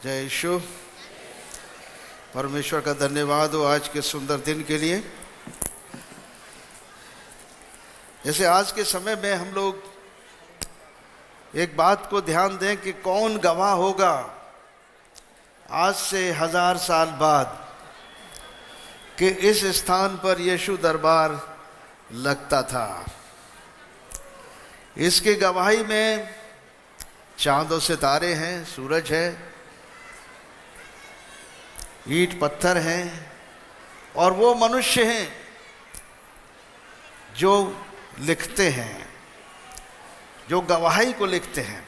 जय यीशु। परमेश्वर का धन्यवाद हो आज के सुंदर दिन के लिए। जैसे आज के समय में हम लोग एक बात को ध्यान दें कि कौन गवाह होगा आज से 1000 साल बाद कि इस स्थान पर यीशु दरबार लगता था। इसकी गवाही में चांद और सितारे हैं, सूरज है, ईंट पत्थर हैं और वो मनुष्य हैं जो लिखते हैं, जो गवाही को लिखते हैं।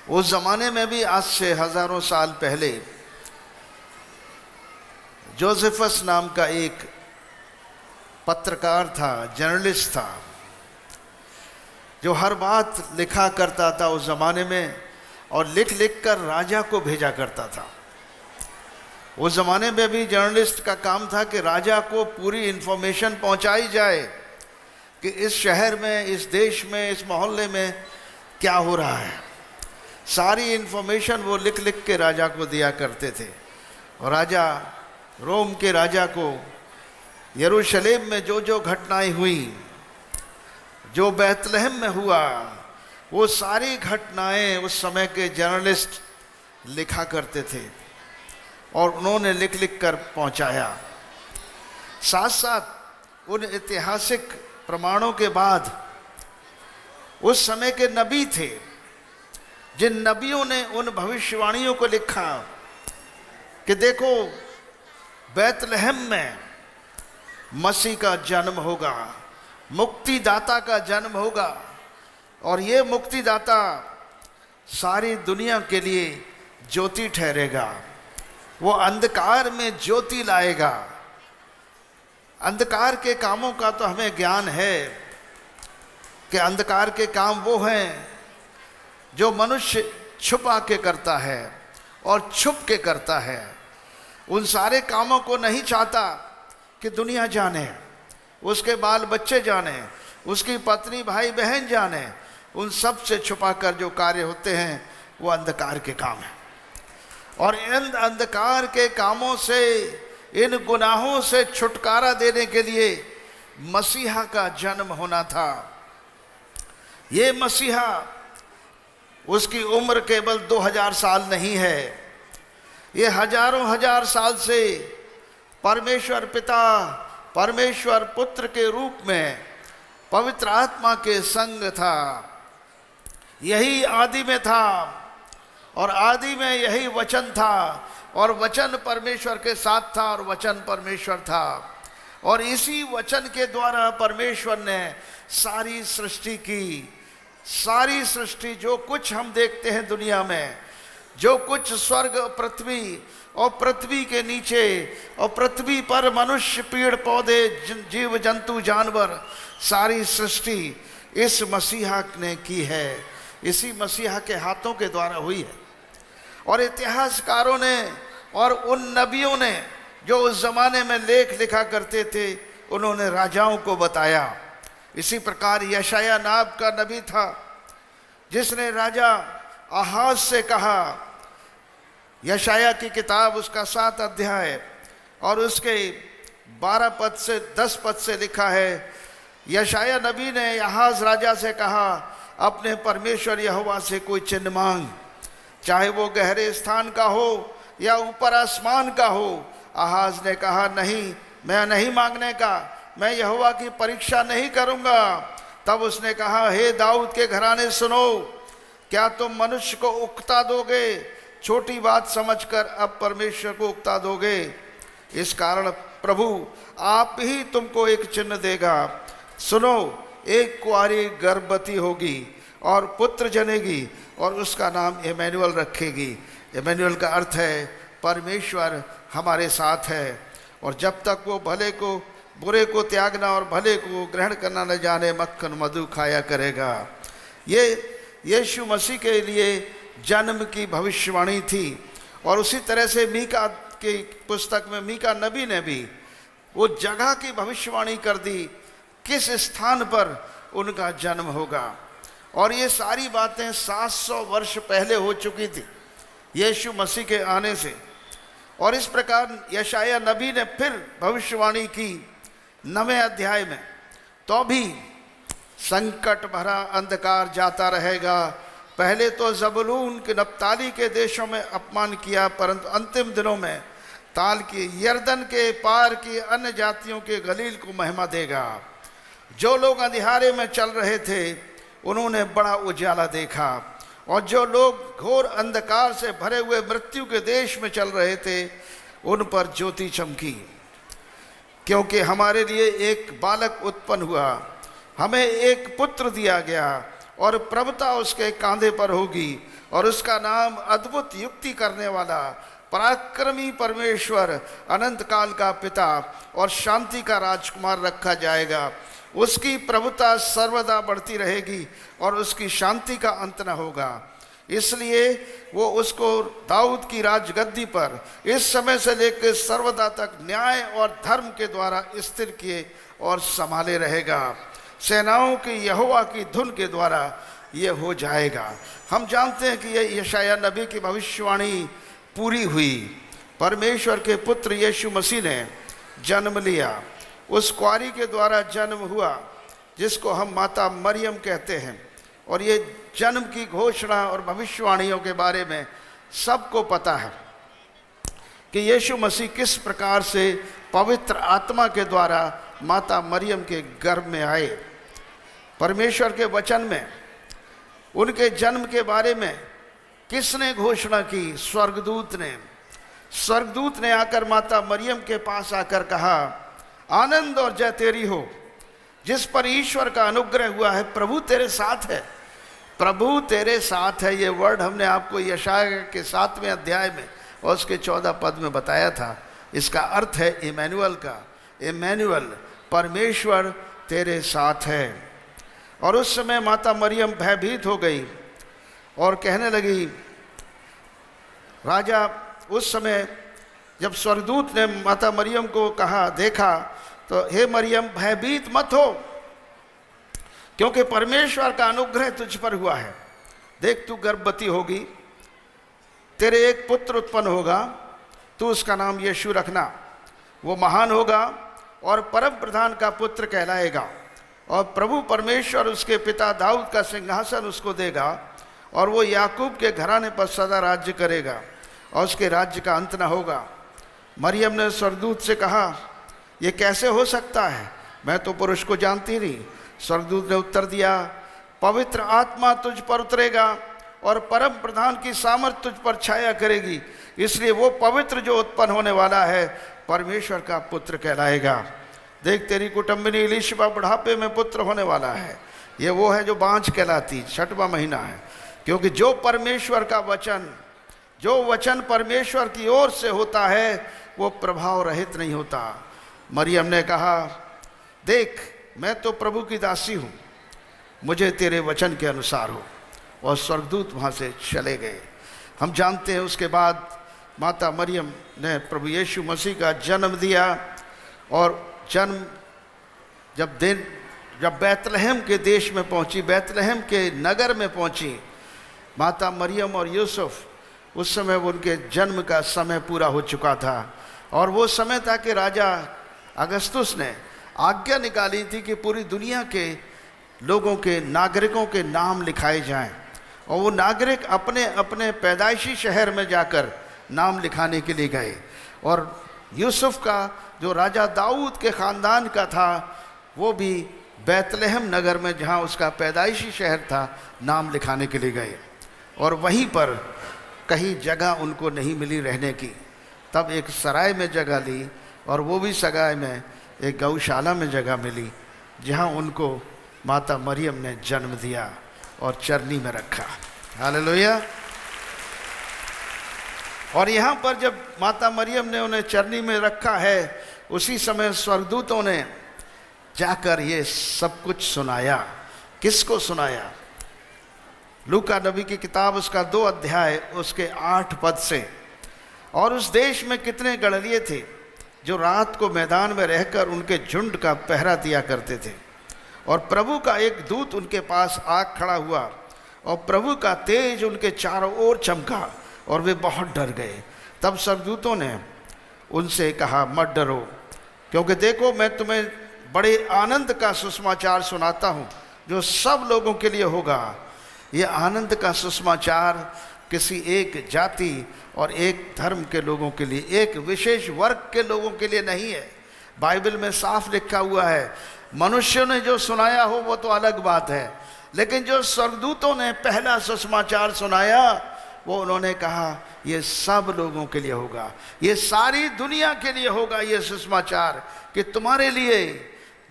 उस ज़माने में भी आज से हज़ारों साल पहले जोसेफस नाम का एक पत्रकार था, जर्नलिस्ट था, जो हर बात लिखा करता था उस ज़माने में और लिख लिख कर राजा को भेजा करता था। उस ज़माने में भी जर्नलिस्ट का काम था कि राजा को पूरी इन्फॉर्मेशन पहुंचाई जाए कि इस शहर में, इस देश में, इस मोहल्ले में क्या हो रहा है। सारी इन्फॉर्मेशन वो लिख लिख के राजा को दिया करते थे। और राजा, रोम के राजा को यरूशलेम में जो जो घटनाएं हुई, जो बैतलहम में हुआ, वो सारी घटनाएं उस समय के जर्नलिस्ट लिखा करते थे और उन्होंने लिख लिख कर पहुंचाया। साथ साथ उन ऐतिहासिक प्रमाणों के बाद उस समय के नबी थे, जिन नबियों ने उन भविष्यवाणियों को लिखा कि देखो बैतलहम में मसीह का जन्म होगा, मुक्तिदाता का जन्म होगा और ये मुक्तिदाता सारी दुनिया के लिए ज्योति ठहरेगा। वो अंधकार में ज्योति लाएगा। अंधकार के कामों का तो हमें ज्ञान है कि अंधकार के काम वो हैं जो मनुष्य छुपा के करता है और छुप के करता है। उन सारे कामों को नहीं चाहता कि दुनिया जाने, उसके बाल बच्चे जाने, उसकी पत्नी भाई बहन जाने। उन सब से छुपा कर जो कार्य होते हैं वो अंधकार के काम हैं। और इन अंधकार के कामों से, इन गुनाहों से छुटकारा देने के लिए मसीहा का जन्म होना था। ये मसीहा, उसकी उम्र केवल 2000 साल नहीं है, ये हजारों हजार साल से परमेश्वर पिता, परमेश्वर पुत्र के रूप में पवित्र आत्मा के संग था। यही आदि में था और आदि में यही वचन था और वचन परमेश्वर के साथ था और वचन परमेश्वर था। और इसी वचन के द्वारा परमेश्वर ने सारी सृष्टि की। सारी सृष्टि, जो कुछ हम देखते हैं दुनिया में, जो कुछ स्वर्ग, पृथ्वी और पृथ्वी के नीचे और पृथ्वी पर मनुष्य, पेड़ पौधे, जीव जंतु, जानवर, सारी सृष्टि इस मसीहा ने की है। इसी मसीहा के हाथों के द्वारा हुई है। और इतिहासकारों ने और उन नबियों ने जो उस ज़माने में लेख लिखा करते थे, उन्होंने राजाओं को बताया। इसी प्रकार यशाया नाम का नबी था, जिसने राजा आहाज से कहा, यशाया की किताब उसका 7 अध्याय और उसके 12 पद से 10 पद से लिखा है, यशाया नबी ने आहाज राजा से कहा, अपने परमेश्वर यहोवा से कोई चिन्ह मांग, चाहे वो गहरे स्थान का हो या ऊपर आसमान का हो। आहाज ने कहा, नहीं, मैं नहीं मांगने का, मैं यहोवा की परीक्षा नहीं करूंगा। तब उसने कहा, हे दाऊद के घराने सुनो, क्या तुम मनुष्य को उकता दोगे, छोटी बात समझकर अब परमेश्वर को उकता दोगे। इस कारण प्रभु आप ही तुमको एक चिन्ह देगा। सुनो, एक कुंवारी गर्भवती होगी और पुत्र जनेगी और उसका नाम इम्मानुएल रखेगी। इम्मानुएल का अर्थ है परमेश्वर हमारे साथ है। और जब तक वो भले को, बुरे को त्यागना और भले को ग्रहण करना न जाने, मक्खन मधु खाया करेगा। ये यीशु मसीह के लिए जन्म की भविष्यवाणी थी। और उसी तरह से मीका की पुस्तक में मीका नबी ने भी वो जगह की भविष्यवाणी कर दी, किस स्थान पर उनका जन्म होगा। और ये सारी बातें 700 वर्ष पहले हो चुकी थी। यीशु मसीह के आने से। और इस प्रकार यशाया नबी ने फिर भविष्यवाणी की 9वें अध्याय में, तो भी संकट भरा अंधकार जाता रहेगा। पहले तो ज़बूलून के नप्ताली के देशों में अपमान किया, परंतु अंतिम दिनों में ताल की यरदन के पार की अन्य जातियों के गलील को महिमा देगा। जो लोग अंधियारे में चल रहे थे उन्होंने बड़ा उजाला देखा, और जो लोग घोर अंधकार से भरे हुए मृत्यु के देश में चल रहे थे उन पर ज्योति चमकी। क्योंकि हमारे लिए एक बालक उत्पन्न हुआ, हमें एक पुत्र दिया गया, और प्रभुता उसके कांधे पर होगी, और उसका नाम अद्भुत युक्ति करने वाला, पराक्रमी परमेश्वर, अनंत काल का पिता और शांति का राजकुमार रखा जाएगा। उसकी प्रभुता सर्वदा बढ़ती रहेगी और उसकी शांति का अंत न होगा। इसलिए वो उसको दाऊद की राजगद्दी पर इस समय से लेकर सर्वदा तक न्याय और धर्म के द्वारा स्थिर किए और संभाले रहेगा। सेनाओं की यहोवा की धुन के द्वारा ये हो जाएगा। हम जानते हैं कि यह यशाया नबी की भविष्यवाणी पूरी हुई। परमेश्वर के पुत्र यीशु मसीह ने जन्म लिया, उस कुआरी के द्वारा जन्म हुआ जिसको हम माता मरियम कहते हैं। और ये जन्म की घोषणा और भविष्यवाणियों के बारे में सबको पता है कि यीशु मसीह किस प्रकार से पवित्र आत्मा के द्वारा माता मरियम के गर्भ में आए। परमेश्वर के वचन में उनके जन्म के बारे में किसने घोषणा की? स्वर्गदूत ने आकर माता मरियम के पास आकर कहा, आनंद और जय तेरी हो, जिस पर ईश्वर का अनुग्रह हुआ है, प्रभु तेरे साथ है। प्रभु तेरे साथ है, ये वर्ड हमने आपको यशाया के 7वें अध्याय में और उसके 14 पद में बताया था। इसका अर्थ है इमैनुअल का। इमैनुअल, परमेश्वर तेरे साथ है। और उस समय माता मरियम भयभीत हो गई और कहने लगी, राजा उस समय जब स्वर्गदूत ने माता मरियम को कहा, देखा तो हे मरियम भयभीत मत हो, क्योंकि परमेश्वर का अनुग्रह तुझ पर हुआ है। देख तू गर्भवती होगी, तेरे एक पुत्र उत्पन्न होगा, तू उसका नाम यीशु रखना। वो महान होगा और परम प्रधान का पुत्र कहलाएगा, और प्रभु परमेश्वर उसके पिता दाऊद का सिंहासन उसको देगा, और वो याकूब के घराने पर सदा राज्य करेगा, और उसके राज्य का अंत न होगा। मरियम ने स्वर्गदूत से कहा, ये कैसे हो सकता है? मैं तो पुरुष को जानती नहीं। स्वर्गदूत ने उत्तर दिया, पवित्र आत्मा तुझ पर उतरेगा और परम प्रधान की सामर्थ तुझ पर छाया करेगी, इसलिए वो पवित्र जो उत्पन्न होने वाला है परमेश्वर का पुत्र कहलाएगा। देख तेरी कुटुंबिनी इलिशबा बुढ़ापे में पुत्र होने वाला है। ये वो है जो बांझ कहलाती, 6वां महीना है, क्योंकि जो परमेश्वर का वचन, जो वचन परमेश्वर की ओर से होता है वो प्रभाव रहित नहीं होता। मरियम ने कहा, देख मैं तो प्रभु की दासी हूँ, मुझे तेरे वचन के अनुसार हो। और स्वर्गदूत वहाँ से चले गए। हम जानते हैं उसके बाद माता मरियम ने प्रभु यीशु मसीह का जन्म दिया, और जन्म जब बैतलहम के देश में पहुंची, बैतलहम के नगर में पहुंची माता मरियम और यूसुफ, उस समय उनके जन्म का समय पूरा हो चुका था। और वो समय था कि राजा अगस्तुस ने आज्ञा निकाली थी कि पूरी दुनिया के लोगों के, नागरिकों के नाम लिखाए जाएं, और वो नागरिक अपने अपने पैदाइशी शहर में जाकर नाम लिखाने के लिए गए। और यूसुफ का जो राजा दाऊद के ख़ानदान का था, वो भी बैतलहम नगर में जहाँ उसका पैदाइशी शहर था नाम लिखाने के लिए गए। और वहीं पर कहीं जगह उनको नहीं मिली रहने की, तब एक सराय में जगह ली, और वो भी सराय में एक गौशाला में जगह मिली, जहाँ उनको माता मरियम ने जन्म दिया और चरनी में रखा। हालेलुया। और यहाँ पर जब माता मरियम ने उन्हें चरनी में रखा है, उसी समय स्वर्गदूतों ने जाकर ये सब कुछ सुनाया। किसको सुनाया? लूका नबी की किताब उसका 2 अध्याय उसके 8 पद से, और उस देश में कितने गड़रिये थे जो रात को मैदान में रहकर उनके झुंड का पहरा दिया करते थे। और प्रभु का एक दूत उनके पास आग खड़ा हुआ, और प्रभु का तेज उनके चारों ओर चमका, और वे बहुत डर गए। तब स्वर्गदूतों ने उनसे कहा, मत डरो, क्योंकि देखो मैं तुम्हें बड़े आनंद का सुसमाचार सुनाता हूँ जो सब लोगों के लिए होगा। ये आनंद का सुसमाचार किसी एक जाति और एक धर्म के लोगों के लिए, एक विशेष वर्ग के लोगों के लिए नहीं है। बाइबल में साफ लिखा हुआ है, मनुष्यों ने जो सुनाया हो वो तो अलग बात है, लेकिन जो स्वर्गदूतों ने पहला सुसमाचार सुनाया वो उन्होंने कहा ये सब लोगों के लिए होगा, ये सारी दुनिया के लिए होगा ये सुसमाचार कि तुम्हारे लिए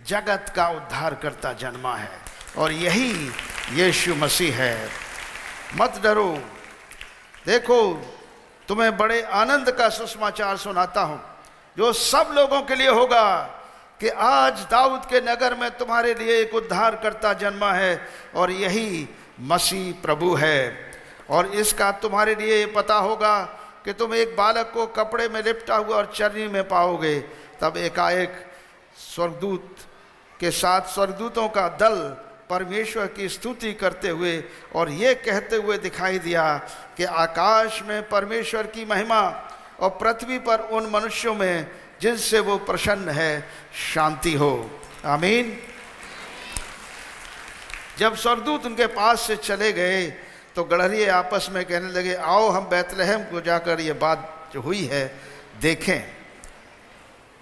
जगत का उद्धारकर्ता जन्मा है और यही यीशु मसीह है। मत डरो, देखो तुम्हें बड़े आनंद का सुसमाचार सुनाता हूँ जो सब लोगों के लिए होगा कि आज दाऊद के नगर में तुम्हारे लिए एक उद्धारकर्ता जन्मा है और यही मसीह प्रभु है। और इसका तुम्हारे लिए पता होगा कि तुम एक बालक को कपड़े में लिपटा हुआ और चरनी में पाओगे। तब एकाएक स्वर्गदूत के साथ स्वर्गदूतों का दल परमेश्वर की स्तुति करते हुए और ये कहते हुए दिखाई दिया कि आकाश में परमेश्वर की महिमा और पृथ्वी पर उन मनुष्यों में जिनसे वो प्रसन्न है शांति हो। आमीन। जब स्वर्गदूत उनके पास से चले गए तो गड़हरिये आपस में कहने लगे, आओ हम बैतलहम को जाकर ये बात जो हुई है देखें।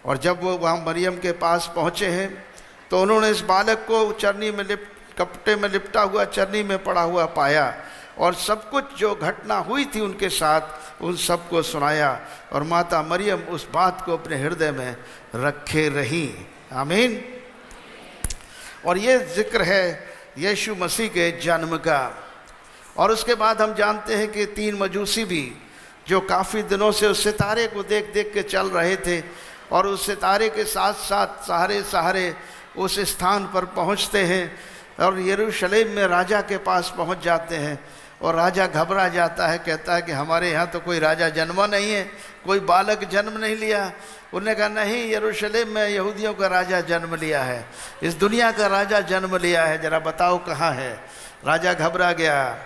और जब वो वहाँ मरियम के पास पहुँचे हैं तो उन्होंने इस बालक को चरनी में कपड़े में लिपटा हुआ चरनी में पड़ा हुआ पाया और सब कुछ जो घटना हुई थी उनके साथ उन सबको सुनाया और माता मरियम उस बात को अपने हृदय में रखे रही। आमीन। और ये जिक्र है यीशु मसीह के जन्म का। और उसके बाद हम जानते हैं कि 3 मजूसी भी जो काफ़ी दिनों से उस सितारे को देख देख के चल रहे थे और उस सितारे के साथ साथ सहारे सहारे उस स्थान पर पहुंचते हैं और यरूशलेम में राजा के पास पहुंच जाते हैं और राजा घबरा जाता है, कहता है कि हमारे यहाँ तो कोई राजा जन्मा नहीं है, कोई बालक जन्म नहीं लिया। उन्होंने कहा नहीं, यरूशलेम में यहूदियों का राजा जन्म लिया है, इस दुनिया का राजा जन्म लिया है, ज़रा बताओ कहाँ है। राजा घबरा गया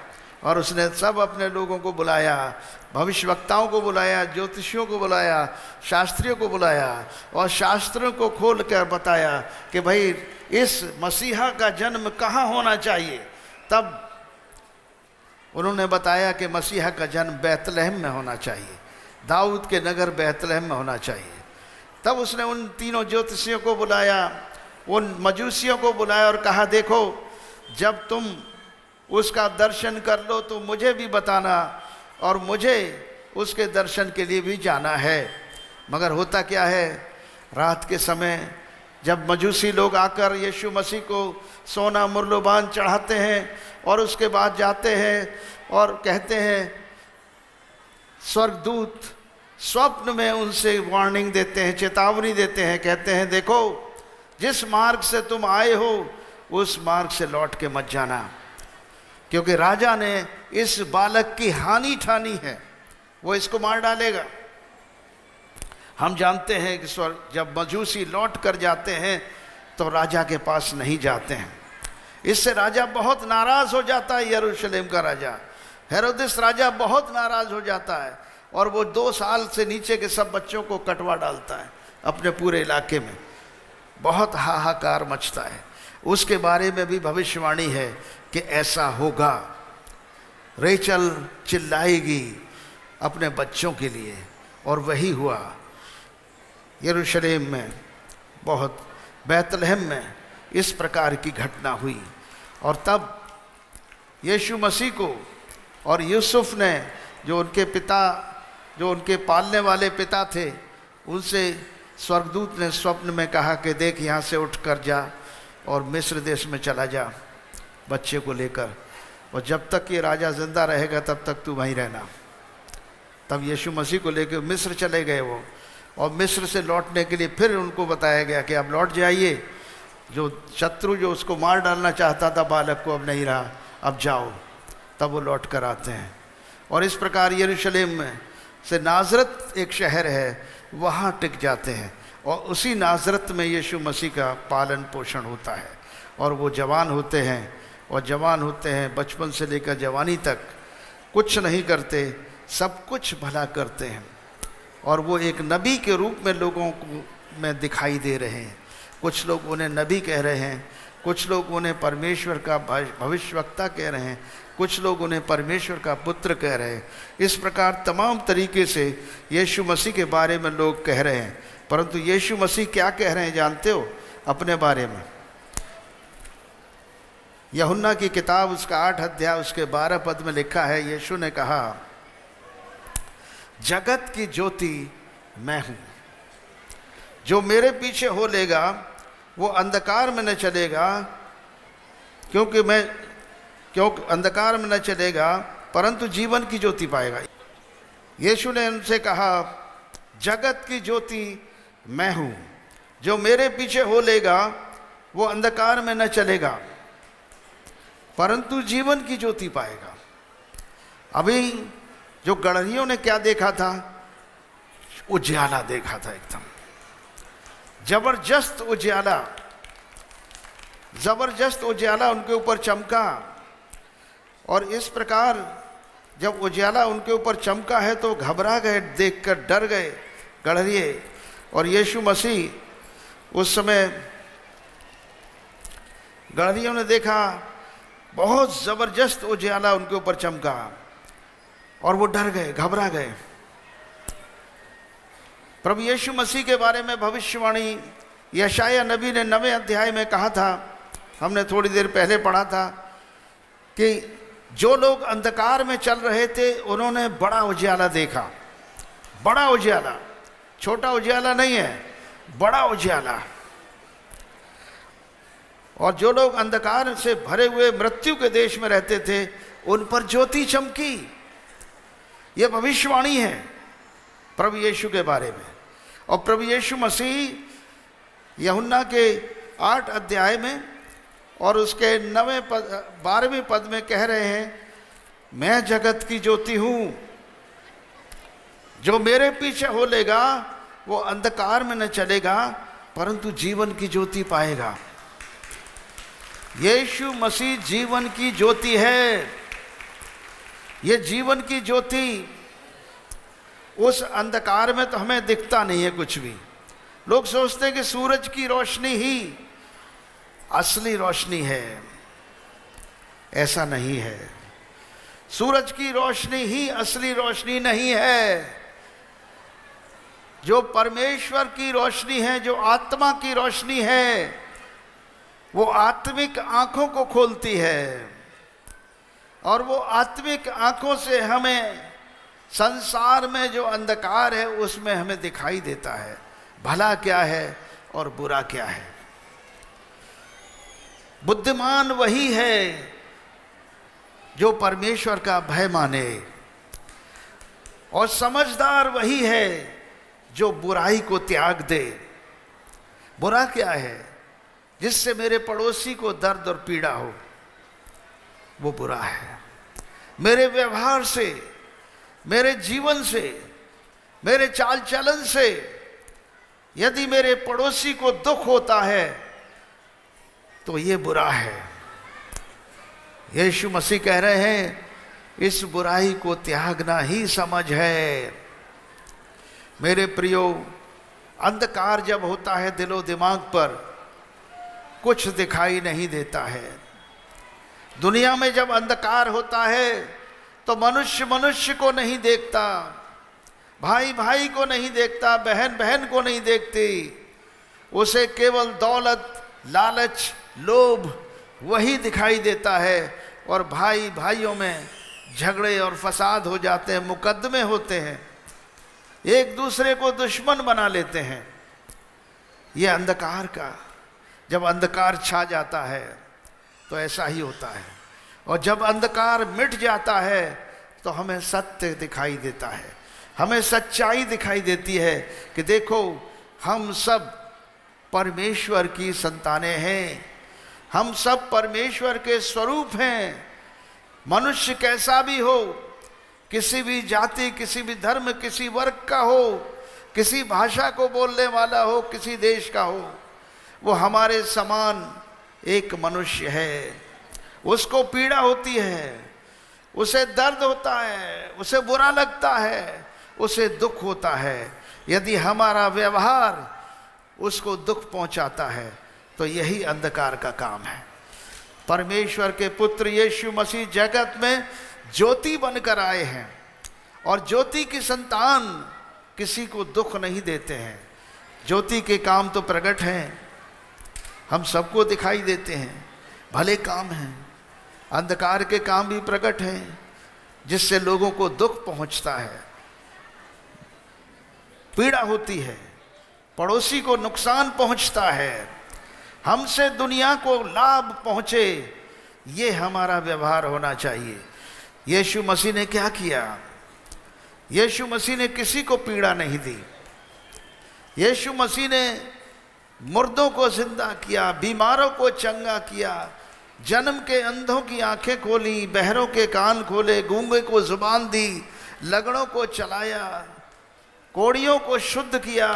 और उसने सब अपने लोगों को बुलाया, भविष्यवक्ताओं को बुलाया, ज्योतिषियों को बुलाया, शास्त्रियों को बुलाया और शास्त्रों को खोल कर बताया कि भाई इस मसीहा का जन्म कहाँ होना चाहिए। तब उन्होंने बताया कि मसीहा का जन्म बैतलहम में होना चाहिए, दाऊद के नगर बैतलहम में होना चाहिए। तब उसने उन 3 ज्योतिषियों को बुलाया, उन मजूसियों को बुलाया और कहा, देखो जब तुम उसका दर्शन कर लो तो मुझे भी बताना और मुझे उसके दर्शन के लिए भी जाना है। मगर होता क्या है, रात के समय जब मजूसी लोग आकर यीशु मसीह को सोना मुर्लोबान चढ़ाते हैं और उसके बाद जाते हैं और कहते हैं, स्वर्गदूत स्वप्न में उनसे वार्निंग देते हैं, चेतावनी देते हैं, कहते हैं देखो जिस मार्ग से तुम आए हो उस मार्ग से लौट के मत जाना, क्योंकि राजा ने इस बालक की हानि ठानी है, वो इसको मार डालेगा। हम जानते हैं कि जब मजूसी लौट कर जाते हैं तो राजा के पास नहीं जाते हैं। इससे राजा बहुत नाराज़ हो जाता है, यरूशलेम का राजा हेरोदेस राजा बहुत नाराज़ हो जाता है और वो 2 साल से नीचे के सब बच्चों को कटवा डालता है अपने पूरे इलाके में। बहुत हाहाकार मचता है। उसके बारे में भी भविष्यवाणी है कि ऐसा होगा। रेचल चिल्लाएगी अपने बच्चों के लिए और वही हुआ। यरूशलेम में बहुत बैतलहम में इस प्रकार की घटना हुई और तब यीशु मसीह को और यूसुफ ने जो उनके पालने वाले पिता थे, उनसे स्वर्गदूत ने स्वप्न में कहा कि देख यहाँ से उठ कर जा और मिस्र देश में चला जा बच्चे को लेकर, और जब तक ये राजा जिंदा रहेगा तब तक तू वहीं रहना। तब यीशु मसीह को लेकर मिस्र चले गए वो, और मिस्र से लौटने के लिए फिर उनको बताया गया कि अब लौट जाइए, जो शत्रु जो उसको मार डालना चाहता था बालक को अब नहीं रहा, अब जाओ। तब वो लौट कर आते हैं और इस प्रकार यरूशलेम में से नाजरत एक शहर है, वहाँ टिक जाते हैं और उसी नाजरत में यीशु मसीह का पालन पोषण होता है और वो जवान होते हैं और जवान होते हैं बचपन से लेकर जवानी तक कुछ नहीं करते, सब कुछ भला करते हैं, और वो एक नबी के रूप में लोगों को में दिखाई दे रहे हैं। कुछ लोग उन्हें नबी कह रहे हैं, कुछ लोग उन्हें परमेश्वर का भविष्यवक्ता कह रहे हैं, कुछ लोग उन्हें परमेश्वर का पुत्र कह रहे हैं। इस प्रकार तमाम तरीके से यीशु मसीह के बारे में लोग कह रहे हैं। परंतु यीशु मसीह क्या कह रहे हैं जानते हो अपने बारे में? यूहन्ना की किताब उसका 8 अध्याय उसके 12 पद में लिखा है, यीशु ने कहा, जगत की ज्योति मैं हूँ, जो मेरे पीछे हो लेगा वो अंधकार में न चलेगा, क्योंकि अंधकार में न चलेगा परंतु जीवन की ज्योति पाएगा। यीशु ने उनसे कहा, जगत की ज्योति मैं हूँ, जो मेरे पीछे हो लेगा वो अंधकार में न चलेगा परंतु जीवन की ज्योति पाएगा। अभी जो गड़हरियों ने क्या देखा था? उजियाला देखा था, एकदम जबरदस्त उजियाला उनके ऊपर चमका। और इस प्रकार जब उजियाला उनके ऊपर चमका है तो घबरा गए, देखकर डर गए गड़हरिये। और यीशु मसीह उस समय गड़हरियों ने देखा बहुत ज़बरदस्त उजियाला उनके ऊपर चमका और वो डर गए, घबरा गए। प्रभु यीशु मसीह के बारे में भविष्यवाणी यशायाह नबी ने 9वें अध्याय में कहा था, हमने थोड़ी देर पहले पढ़ा था कि जो लोग अंधकार में चल रहे थे उन्होंने बड़ा उजियाला देखा। बड़ा उजियाला, छोटा उजियाला नहीं है, बड़ा उजियाला। और जो लोग अंधकार से भरे हुए मृत्यु के देश में रहते थे उन पर ज्योति चमकी। ये भविष्यवाणी है प्रभु यीशु के बारे में। और प्रभु यीशु मसीह यूहन्ना के 8 अध्याय में और उसके 12वें पद में कह रहे हैं, मैं जगत की ज्योति हूँ, जो मेरे पीछे हो लेगा वो अंधकार में न चलेगा परंतु जीवन की ज्योति पाएगा। यीशु मसीह जीवन की ज्योति है। ये जीवन की ज्योति उस अंधकार में तो हमें दिखता नहीं है कुछ भी। लोग सोचते हैं कि सूरज की रोशनी ही असली रोशनी है, ऐसा नहीं है। सूरज की रोशनी ही असली रोशनी नहीं है। जो परमेश्वर की रोशनी है, जो आत्मा की रोशनी है, वो आत्मिक आंखों को खोलती है और वो आत्मिक आंखों से हमें संसार में जो अंधकार है उसमें हमें दिखाई देता है भला क्या है और बुरा क्या है। बुद्धिमान वही है जो परमेश्वर का भय माने, और समझदार वही है जो बुराई को त्याग दे। बुरा क्या है? जिससे मेरे पड़ोसी को दर्द और पीड़ा हो, वो बुरा है। मेरे व्यवहार से, मेरे जीवन से, मेरे चाल चलन से यदि मेरे पड़ोसी को दुख होता है तो ये बुरा है। यीशु मसीह कह रहे हैं, इस बुराई को त्यागना ही समझ है। मेरे प्रियो, अंधकार जब होता है दिलो दिमाग पर, कुछ दिखाई नहीं देता है। दुनिया में जब अंधकार होता है तो मनुष्य मनुष्य को नहीं देखता, भाई भाई को नहीं देखता, बहन बहन को नहीं देखती। उसे केवल दौलत, लालच, लोभ वही दिखाई देता है। और भाई भाइयों में झगड़े और फसाद हो जाते हैं, मुकदमे होते हैं, एक दूसरे को दुश्मन बना लेते हैं। ये अंधकार का, जब अंधकार छा जाता है तो ऐसा ही होता है। और जब अंधकार मिट जाता है तो हमें सत्य दिखाई देता है, हमें सच्चाई दिखाई देती है कि देखो, हम सब परमेश्वर की संतानें हैं, हम सब परमेश्वर के स्वरूप हैं। मनुष्य कैसा भी हो, किसी भी जाति, किसी भी धर्म, किसी वर्ग का हो, किसी भाषा को बोलने वाला हो, किसी देश का हो, वो हमारे समान एक मनुष्य है। उसको पीड़ा होती है, उसे दर्द होता है, उसे बुरा लगता है, उसे दुख होता है। यदि हमारा व्यवहार उसको दुख पहुंचाता है तो यही अंधकार का काम है। परमेश्वर के पुत्र यीशु मसीह जगत में ज्योति बनकर आए हैं और ज्योति की संतान किसी को दुख नहीं देते हैं। ज्योति के काम तो प्रकट हैं, हम सबको दिखाई देते हैं, भले काम हैं। अंधकार के काम भी प्रकट हैं जिससे लोगों को दुख पहुंचता है, पीड़ा होती है, पड़ोसी को नुकसान पहुंचता है, हमसे दुनिया को लाभ पहुंचे, ये हमारा व्यवहार होना चाहिए। यीशु मसीह ने क्या किया? यीशु मसीह ने किसी को पीड़ा नहीं दी। यीशु मसीह ने मुर्दों को जिंदा किया, बीमारों को चंगा किया, जन्म के अंधों की आंखें खोली, बहरों के कान खोले, गूंगे को जुबान दी, लगड़ों को चलाया, कोड़ियों को शुद्ध किया,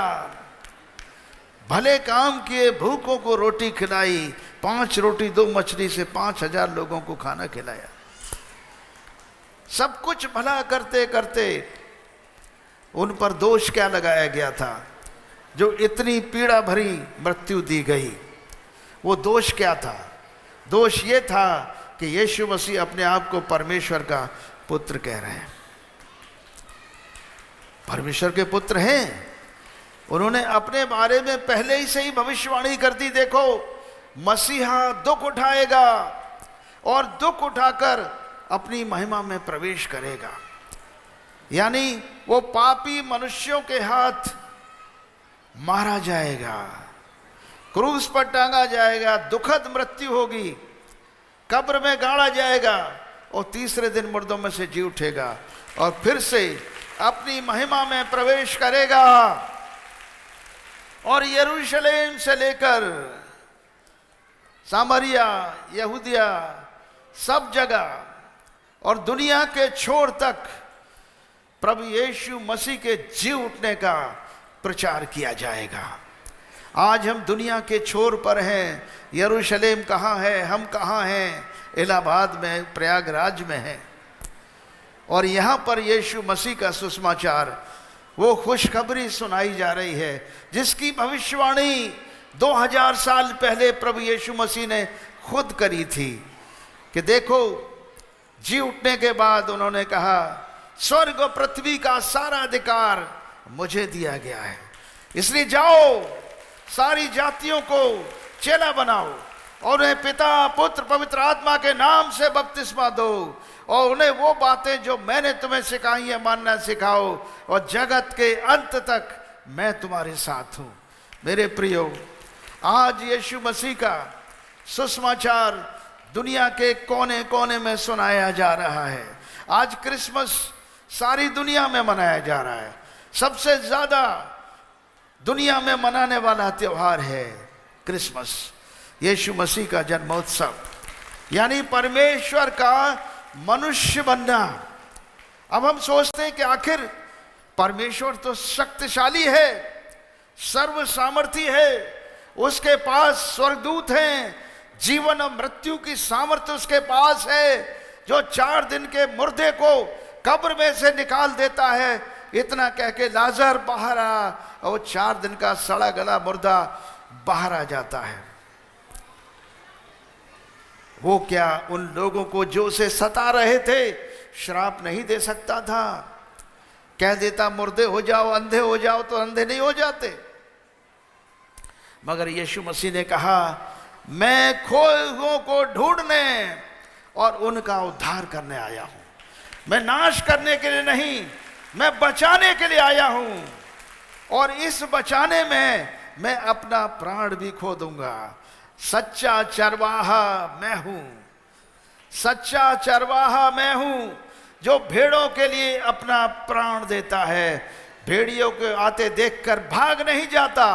भले काम किए, भूखों को रोटी खिलाई, 5 रोटी 2 मछली से 5000 लोगों को खाना खिलाया। सब कुछ भला करते करते उन पर दोष क्या लगाया गया था जो इतनी पीड़ा भरी मृत्यु दी गई? वो दोष क्या था? दोष ये था कि यीशु मसीह अपने आप को परमेश्वर का पुत्र कह रहे हैं। परमेश्वर के पुत्र हैं। उन्होंने अपने बारे में पहले ही से ही भविष्यवाणी कर दी, देखो मसीहा दुख उठाएगा और दुख उठाकर अपनी महिमा में प्रवेश करेगा। यानी वो पापी मनुष्यों के हाथ मारा जाएगा, क्रूस पर टांगा जाएगा, दुखद मृत्यु होगी, कब्र में गाड़ा जाएगा और तीसरे दिन मुर्दों में से जी उठेगा और फिर से अपनी महिमा में प्रवेश करेगा और यरूशलेम से लेकर सामरिया, यहूदिया, सब जगह और दुनिया के छोर तक प्रभु यीशु मसीह के जी उठने का प्रचार किया जाएगा। आज हम दुनिया के छोर पर हैं। यरूशलेम कहाँ है? हम कहाँ हैं? इलाहाबाद में, प्रयागराज में हैं। और यहाँ पर यीशु मसीह का सुसमाचार, वो खुशखबरी सुनाई जा रही है जिसकी भविष्यवाणी 2000 साल पहले प्रभु यीशु मसीह ने खुद करी थी कि देखो जी उठने के बाद उन्होंने कहा स्वर्ग और पृथ्वी का सारा अधिकार मुझे दिया गया है, इसलिए जाओ सारी जातियों को चेला बनाओ और उन्हें पिता, पुत्र, पवित्र आत्मा के नाम से बपतिस्मा दो और उन्हें वो बातें जो मैंने तुम्हें सिखाई है मानना सिखाओ और जगत के अंत तक मैं तुम्हारे साथ हूं। मेरे प्रियो, आज यीशु मसीह का सुसमाचार दुनिया के कोने कोने में सुनाया जा रहा है। आज क्रिसमस सारी दुनिया में मनाया जा रहा है। सबसे ज्यादा दुनिया में मनाने वाला त्योहार है क्रिसमस, यीशु मसीह का जन्मोत्सव, यानी परमेश्वर का मनुष्य बनना। अब हम सोचते हैं कि आखिर परमेश्वर तो शक्तिशाली है, सर्व सामर्थी है, उसके पास स्वर्गदूत हैं, जीवन और मृत्यु की सामर्थ्य उसके पास है, जो 4 दिन के मुर्दे को कब्र में से निकाल देता है। इतना कह के लाजर बाहर आ और 4 दिन का सड़ा गला मुर्दा बाहर आ जाता है। वो क्या उन लोगों को जो उसे सता रहे थे श्राप नहीं दे सकता था? कह देता मुर्दे हो जाओ, अंधे हो जाओ, तो अंधे नहीं हो जाते। मगर यीशु मसीह ने कहा मैं खोए हुओं को ढूंढने और उनका उद्धार करने आया हूं। मैं नाश करने के लिए नहीं, मैं बचाने के लिए आया हूं और इस बचाने में मैं अपना प्राण भी खो दूंगा। सच्चा चरवाहा मैं हूं, सच्चा चरवाहा मैं हूं जो भेड़ों के लिए अपना प्राण देता है। भेड़ियों को आते देखकर भाग नहीं जाता,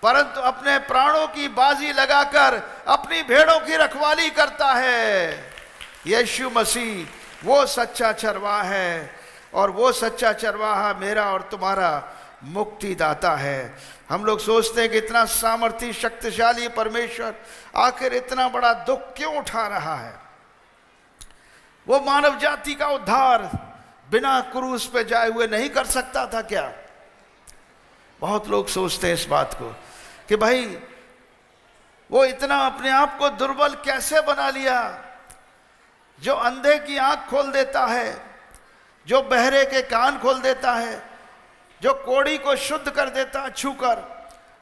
परंतु अपने प्राणों की बाजी लगाकर अपनी भेड़ों की रखवाली करता है। यीशु मसीह वो सच्चा चरवाहा है और वो सच्चा चरवाहा मेरा और तुम्हारा मुक्तिदाता है। हम लोग सोचते हैं कि इतना सामर्थी शक्तिशाली परमेश्वर आखिर इतना बड़ा दुख क्यों उठा रहा है? वो मानव जाति का उद्धार बिना क्रूस पे जाए हुए नहीं कर सकता था क्या? बहुत लोग सोचते हैं इस बात को कि भाई वो इतना अपने आप को दुर्बल कैसे बना लिया, जो अंधे की आंख खोल देता है, जो बहरे के कान खोल देता है, जो कोढ़ी को शुद्ध कर देता है छूकर,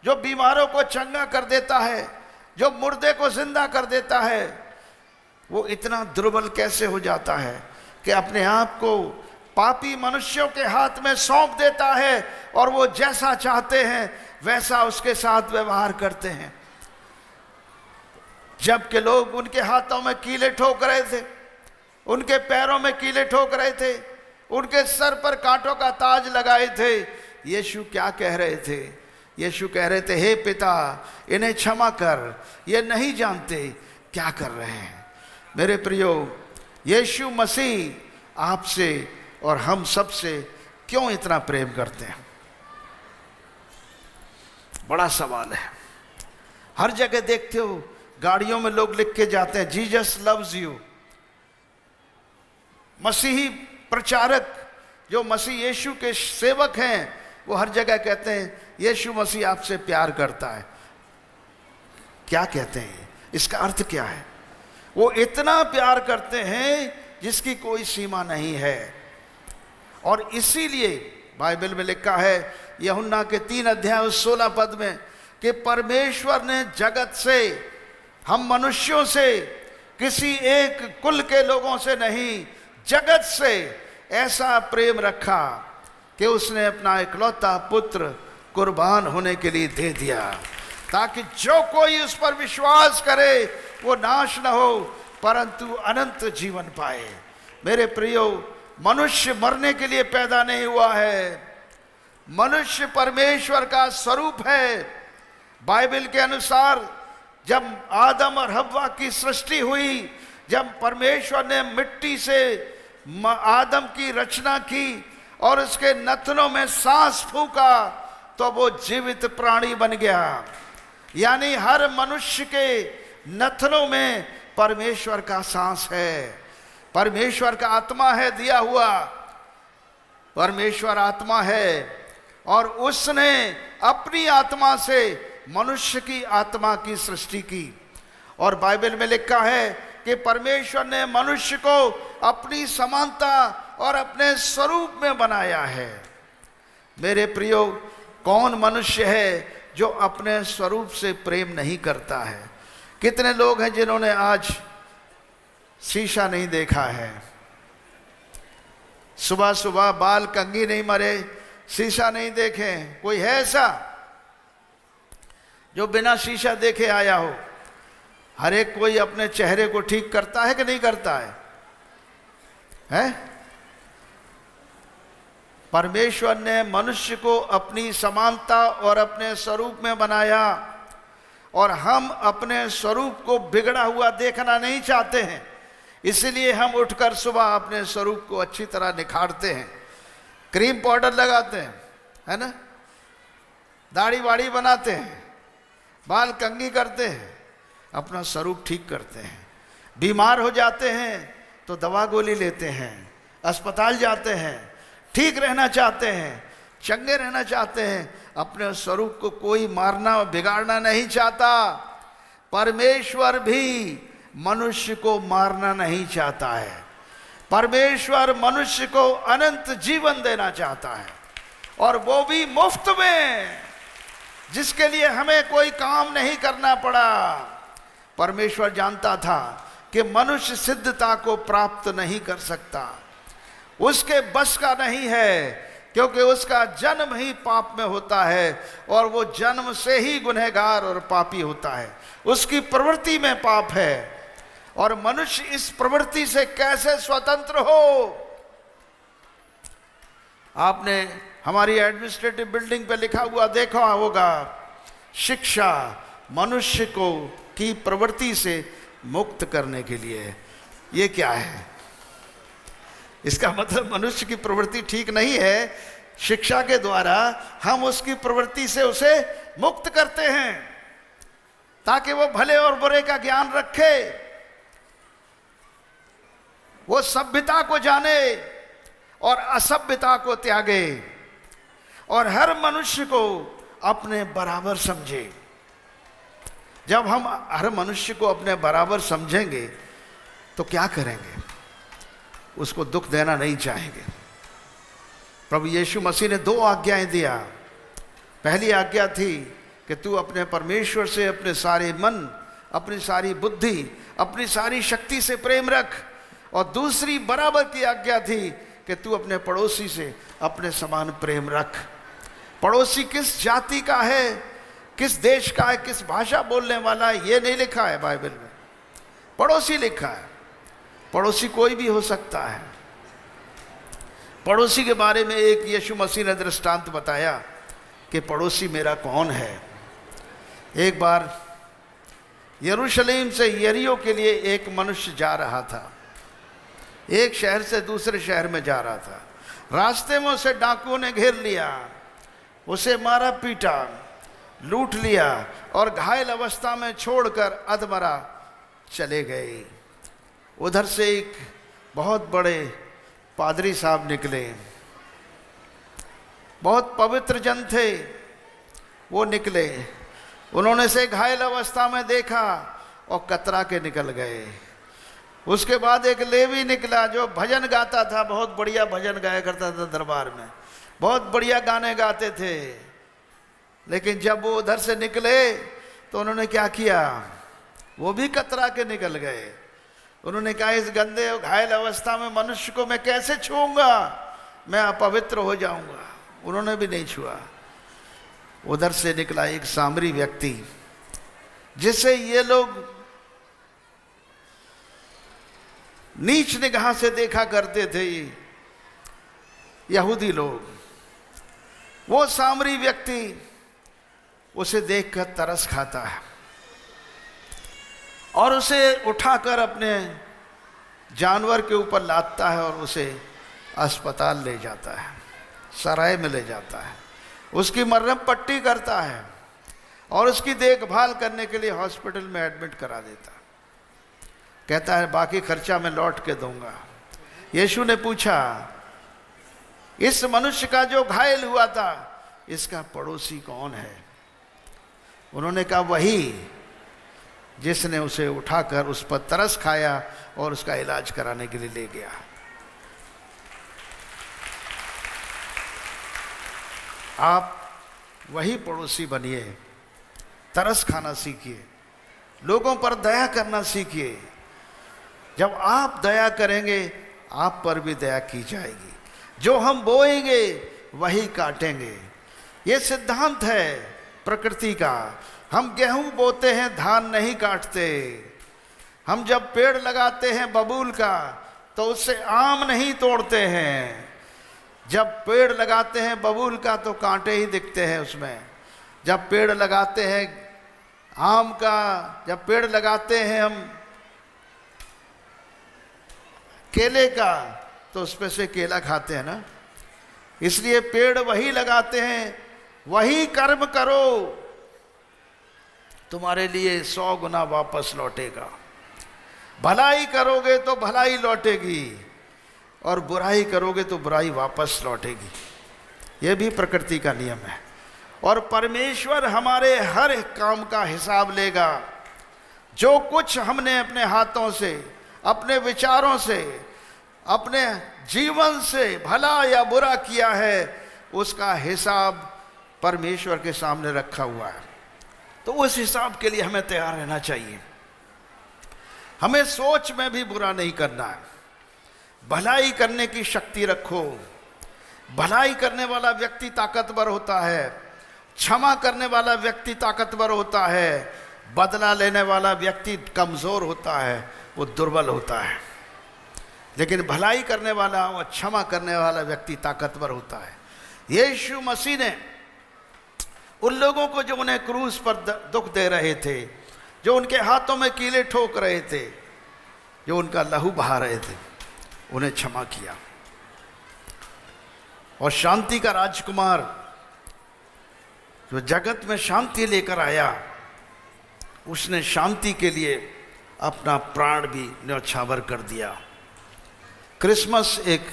जो बीमारों को चंगा कर देता है, जो मुर्दे को जिंदा कर देता है, वो इतना दुर्बल कैसे हो जाता है कि अपने आप को पापी मनुष्यों के हाथ में सौंप देता है और वो जैसा चाहते हैं वैसा उसके साथ व्यवहार करते हैं। जबकि लोग उनके हाथों में कीले ठोक रहे थे, उनके पैरों में कीले ठोक रहे थे, उनके सर पर कांटों का ताज लगाए थे, यीशु क्या कह रहे थे? यीशु कह रहे थे, हे पिता इन्हें क्षमा कर, ये नहीं जानते क्या कर रहे हैं। मेरे प्रियो, यीशु मसीह आपसे और हम सब से क्यों इतना प्रेम करते हैं? बड़ा सवाल है। हर जगह देखते हो गाड़ियों में लोग लिख के जाते हैं, जीसस लव्स यू। मसीही प्रचारक जो मसीह यीशु के सेवक हैं वो हर जगह कहते हैं यीशु मसीह आपसे प्यार करता है। क्या कहते हैं? इसका अर्थ क्या है? वो इतना प्यार करते हैं जिसकी कोई सीमा नहीं है। और इसीलिए बाइबल में लिखा है यूहन्ना के 3 अध्याय 16 पद में कि परमेश्वर ने जगत से, हम मनुष्यों से, किसी एक कुल के लोगों से नहीं, जगत से ऐसा प्रेम रखा कि उसने अपना इकलौता पुत्र कुर्बान होने के लिए दे दिया, ताकि जो कोई उस पर विश्वास करे वो नाश न हो परंतु अनंत जीवन पाए। मेरे प्रियो, मनुष्य मरने के लिए पैदा नहीं हुआ है, मनुष्य परमेश्वर का स्वरूप है। बाइबल के अनुसार जब आदम और हव्वा की सृष्टि हुई, जब परमेश्वर ने मिट्टी से आदम की रचना की और उसके नथनों में सांस फूंका तो वो जीवित प्राणी बन गया। यानी हर मनुष्य के नथनों में परमेश्वर का सांस है, परमेश्वर का आत्मा है दिया हुआ, परमेश्वर आत्मा है और उसने अपनी आत्मा से मनुष्य की आत्मा की सृष्टि की। और बाइबल में लिखा है कि परमेश्वर ने मनुष्य को अपनी समानता और अपने स्वरूप में बनाया है। मेरे प्रियो, कौन मनुष्य है जो अपने स्वरूप से प्रेम नहीं करता है? कितने लोग हैं जिन्होंने आज शीशा नहीं देखा है, सुबह सुबह बाल कंघी नहीं मरे, शीशा नहीं देखे? कोई है ऐसा जो बिना शीशा देखे आया हो? हर एक कोई अपने चेहरे को ठीक करता है कि नहीं करता है? हैं? परमेश्वर ने मनुष्य को अपनी समानता और अपने स्वरूप में बनाया और हम अपने स्वरूप को बिगड़ा हुआ देखना नहीं चाहते हैं। इसलिए हम उठकर सुबह अपने स्वरूप को अच्छी तरह निखारते हैं, क्रीम पाउडर लगाते हैं, है ना, दाढ़ी वाड़ी बनाते हैं, बाल कंघी करते हैं, अपना स्वरूप ठीक करते हैं। बीमार हो जाते हैं तो दवा गोली लेते हैं, अस्पताल जाते हैं, ठीक रहना चाहते हैं, चंगे रहना चाहते हैं। अपने स्वरूप को कोई मारना और बिगाड़ना नहीं चाहता। परमेश्वर भी मनुष्य को मारना नहीं चाहता है। परमेश्वर मनुष्य को अनंत जीवन देना चाहता है और वो भी मुफ्त में, जिसके लिए हमें कोई काम नहीं करना पड़ा। परमेश्वर जानता था कि मनुष्य सिद्धता को प्राप्त नहीं कर सकता, उसके बस का नहीं है, क्योंकि उसका जन्म ही पाप में होता है और वो जन्म से ही गुनहगार और पापी होता है। उसकी प्रवृत्ति में पाप है और मनुष्य इस प्रवृत्ति से कैसे स्वतंत्र हो? आपने हमारी एडमिनिस्ट्रेटिव बिल्डिंग पे लिखा हुआ देखा होगा, शिक्षा मनुष्य को की प्रवृत्ति से मुक्त करने के लिए। ये क्या है? इसका मतलब मनुष्य की प्रवृत्ति ठीक नहीं है, शिक्षा के द्वारा हम उसकी प्रवृत्ति से उसे मुक्त करते हैं ताकि वो भले और बुरे का ज्ञान रखे। वो सभ्यता को जाने और असभ्यता को त्यागे और हर मनुष्य को अपने बराबर समझे। जब हम हर मनुष्य को अपने बराबर समझेंगे तो क्या करेंगे? उसको दुख देना नहीं चाहेंगे। प्रभु यीशु मसीह ने 2 आज्ञाएं दिया। पहली आज्ञा थी कि तू अपने परमेश्वर से अपने सारे मन, अपनी सारी बुद्धि, अपनी सारी शक्ति से प्रेम रख। और दूसरी बराबर की आज्ञा थी कि तू अपने पड़ोसी से अपने समान प्रेम रख। पड़ोसी किस जाति का है, किस देश का है, किस भाषा बोलने वाला है, ये नहीं लिखा है बाइबल में। पड़ोसी लिखा है। पड़ोसी कोई भी हो सकता है। पड़ोसी के बारे में एक यीशु मसीह ने दृष्टांत बताया कि पड़ोसी मेरा कौन है। एक बार यरूशलेम से यरीहो के लिए एक मनुष्य जा रहा था। एक शहर से दूसरे शहर में जा रहा था। रास्ते में उसे डाकुओं ने घेर लिया, उसे मारा पीटा, लूट लिया और घायल अवस्था में छोड़कर अधमरा चले गए। उधर से एक बहुत बड़े पादरी साहब निकले, बहुत पवित्र जन थे। वो निकले, उन्होंने से घायल अवस्था में देखा और कतरा के निकल गए। उसके बाद एक लेवी निकला जो भजन गाता था, बहुत बढ़िया भजन गाया करता था दरबार में, बहुत बढ़िया गाने गाते थे। लेकिन जब वो उधर से निकले तो उन्होंने क्या किया? वो भी कतरा के निकल गए। उन्होंने कहा इस गंदे और घायल अवस्था में मनुष्य को मैं कैसे छूऊंगा, मैं अपवित्र हो जाऊंगा। उन्होंने भी नहीं छुआ। उधर से निकला एक सामरी व्यक्ति जिसे ये लोग नीच निगाह से देखा करते थे, यहूदी लोग। वो सामरी व्यक्ति उसे देखकर तरस खाता है और उसे उठाकर अपने जानवर के ऊपर लादता है और उसे अस्पताल ले जाता है, सराय में ले जाता है, उसकी मरहम पट्टी करता है और उसकी देखभाल करने के लिए हॉस्पिटल में एडमिट करा देता है। कहता है बाकी खर्चा मैं लौट के दूंगा। यीशु ने पूछा इस मनुष्य का जो घायल हुआ था इसका पड़ोसी कौन है? उन्होंने कहा वही जिसने उसे उठाकर उस पर तरस खाया और उसका इलाज कराने के लिए ले गया। आप वही पड़ोसी बनिए, तरस खाना सीखिए, लोगों पर दया करना सीखिए। जब आप दया करेंगे आप पर भी दया की जाएगी। जो हम बोएंगे वही काटेंगे। ये सिद्धांत है प्रकृति का। हम गेहूं बोते हैं, धान नहीं काटते। हम जब पेड़ लगाते हैं बबूल का तो उससे आम नहीं तोड़ते हैं। जब पेड़ लगाते हैं बबूल का तो कांटे ही दिखते हैं उसमें। जब पेड़ लगाते हैं आम का, जब पेड़ लगाते हैं हम केले का तो उस पे से केला खाते हैं ना। इसलिए पेड़ वही लगाते हैं, वही कर्म करो, तुम्हारे लिए 100 गुना वापस लौटेगा। भलाई करोगे तो भलाई लौटेगी और बुराई करोगे तो बुराई वापस लौटेगी। यह भी प्रकृति का नियम है। और परमेश्वर हमारे हर एक काम का हिसाब लेगा। जो कुछ हमने अपने हाथों से, अपने विचारों से, अपने जीवन से भला या बुरा किया है उसका हिसाब परमेश्वर के सामने रखा हुआ है। तो उस हिसाब के लिए हमें तैयार रहना चाहिए। हमें सोच में भी बुरा नहीं करना है। भलाई करने की शक्ति रखो। भलाई करने वाला व्यक्ति ताकतवर होता है, क्षमा करने वाला व्यक्ति ताकतवर होता है, बदला लेने वाला व्यक्ति कमज़ोर होता है, वो दुर्बल होता है। लेकिन भलाई करने वाला और क्षमा करने वाला व्यक्ति ताकतवर होता है। यीशु मसीह ने उन लोगों को जो उन्हें क्रूस पर दुख दे रहे थे, जो उनके हाथों में कीले ठोक रहे थे, जो उनका लहू बहा रहे थे, उन्हें क्षमा किया। और शांति का राजकुमार जो जगत में शांति लेकर आया, उसने शांति के लिए अपना प्राण भी न्यौछावर कर दिया। क्रिसमस एक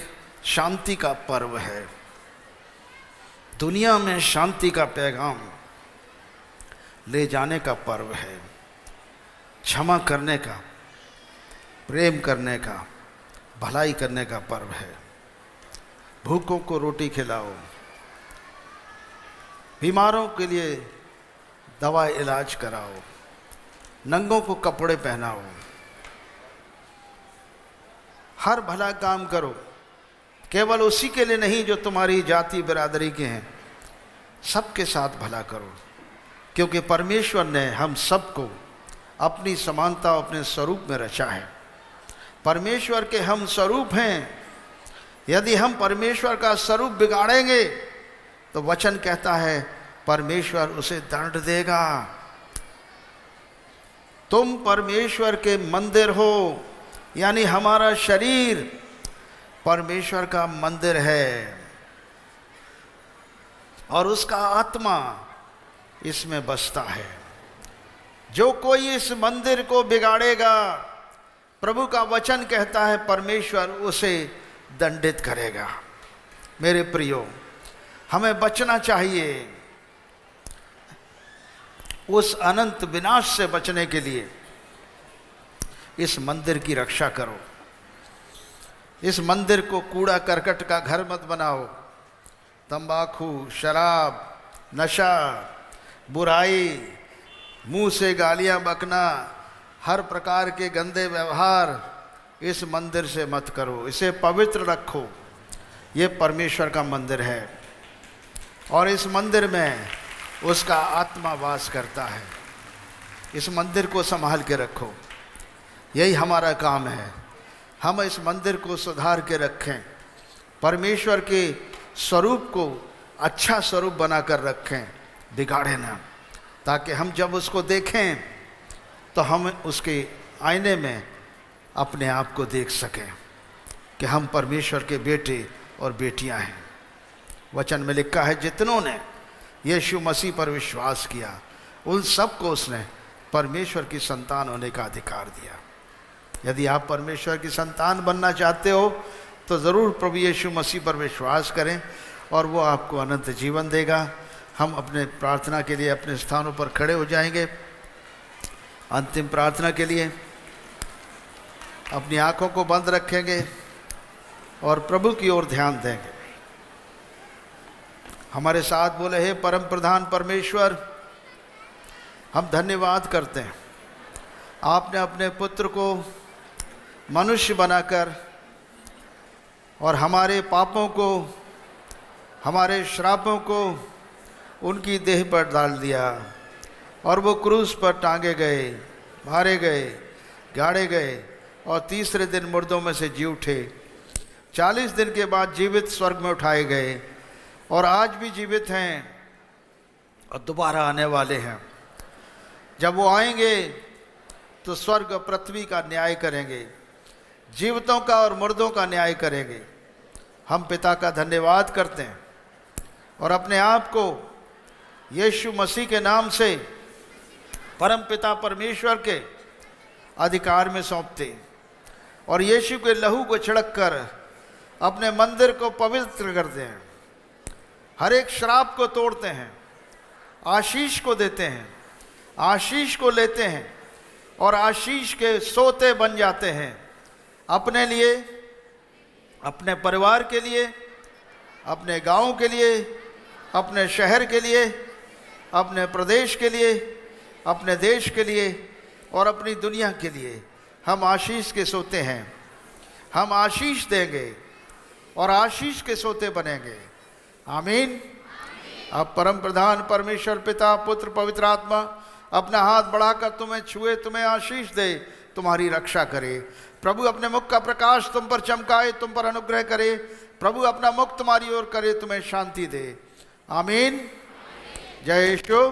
शांति का पर्व है। दुनिया में शांति का पैगाम ले जाने का पर्व है। क्षमा करने का, प्रेम करने का, भलाई करने का पर्व है। भूखों को रोटी खिलाओ, बीमारों के लिए दवा इलाज कराओ, नंगों को कपड़े पहनाओ, हर भला काम करो। केवल उसी के लिए नहीं जो तुम्हारी जाति बिरादरी के हैं, सबके साथ भला करो, क्योंकि परमेश्वर ने हम सबको अपनी समानता अपने स्वरूप में रचा है। परमेश्वर के हम स्वरूप हैं। यदि हम परमेश्वर का स्वरूप बिगाड़ेंगे तो वचन कहता है परमेश्वर उसे दंड देगा। तुम परमेश्वर के मंदिर हो, यानी हमारा शरीर परमेश्वर का मंदिर है और उसका आत्मा इसमें बसता है। जो कोई इस मंदिर को बिगाड़ेगा, प्रभु का वचन कहता है परमेश्वर उसे दंडित करेगा। मेरे प्रियो, हमें बचना चाहिए। उस अनंत विनाश से बचने के लिए इस मंदिर की रक्षा करो। इस मंदिर को कूड़ा करकट का घर मत बनाओ। तंबाकू, शराब, नशा, बुराई, मुंह से गालियां बकना, हर प्रकार के गंदे व्यवहार इस मंदिर से मत करो। इसे पवित्र रखो। ये परमेश्वर का मंदिर है और इस मंदिर में उसका आत्मा वास करता है। इस मंदिर को संभाल के रखो। यही हमारा काम है। हम इस मंदिर को सुधार के रखें, परमेश्वर के स्वरूप को अच्छा स्वरूप बनाकर रखें, बिगाड़े ना, ताकि हम जब उसको देखें तो हम उसके आईने में अपने आप को देख सकें कि हम परमेश्वर के बेटे और बेटियां हैं। वचन में लिखा है जितनों ने यीशु मसीह पर विश्वास किया उन सबको उसने परमेश्वर की संतान होने का अधिकार दिया। यदि आप परमेश्वर की संतान बनना चाहते हो तो ज़रूर प्रभु यीशु मसीह पर विश्वास करें और वो आपको अनंत जीवन देगा। हम अपने प्रार्थना के लिए अपने स्थानों पर खड़े हो जाएंगे। अंतिम प्रार्थना के लिए अपनी आंखों को बंद रखेंगे और प्रभु की ओर ध्यान देंगे। हमारे साथ बोले, हे परम प्रधान परमेश्वर, हम धन्यवाद करते हैं आपने अपने पुत्र को मनुष्य बनाकर और हमारे पापों को, हमारे श्रापों को उनकी देह पर डाल दिया और वो क्रूस पर टांगे गए, मारे गए, गाड़े गए और तीसरे दिन मुर्दों में से जी उठे। 40 दिन के बाद जीवित स्वर्ग में उठाए गए और आज भी जीवित हैं और दोबारा आने वाले हैं। जब वो आएंगे तो स्वर्ग पृथ्वी का न्याय करेंगे, जीवितों का और मुर्दों का न्याय करेंगे। हम पिता का धन्यवाद करते हैं और अपने आप को यीशु मसीह के नाम से परम पिता परमेश्वर के अधिकार में सौंपते और यीशु के लहू को छिड़क कर अपने मंदिर को पवित्र करते हैं। हर एक श्राप को तोड़ते हैं, आशीष को देते हैं, आशीष को लेते हैं और आशीष के सोते बन जाते हैं। अपने लिए, अपने परिवार के लिए, अपने गांव के लिए, अपने शहर के लिए, अपने प्रदेश के लिए, अपने देश के लिए और अपनी दुनिया के लिए हम आशीष के सोते हैं। हम आशीष देंगे और आशीष के सोते बनेंगे। आमीन। अब परम प्रधान परमेश्वर पिता, पुत्र, पवित्र आत्मा अपना हाथ बढ़ाकर तुम्हें छुए, तुम्हें आशीष दे, तुम्हारी रक्षा करे। प्रभु अपने मुख का प्रकाश तुम पर चमकाए, तुम पर अनुग्रह करे। प्रभु अपना मुख तुम्हारी ओर करे, तुम्हें शांति दे। आमीन। जय यीशु।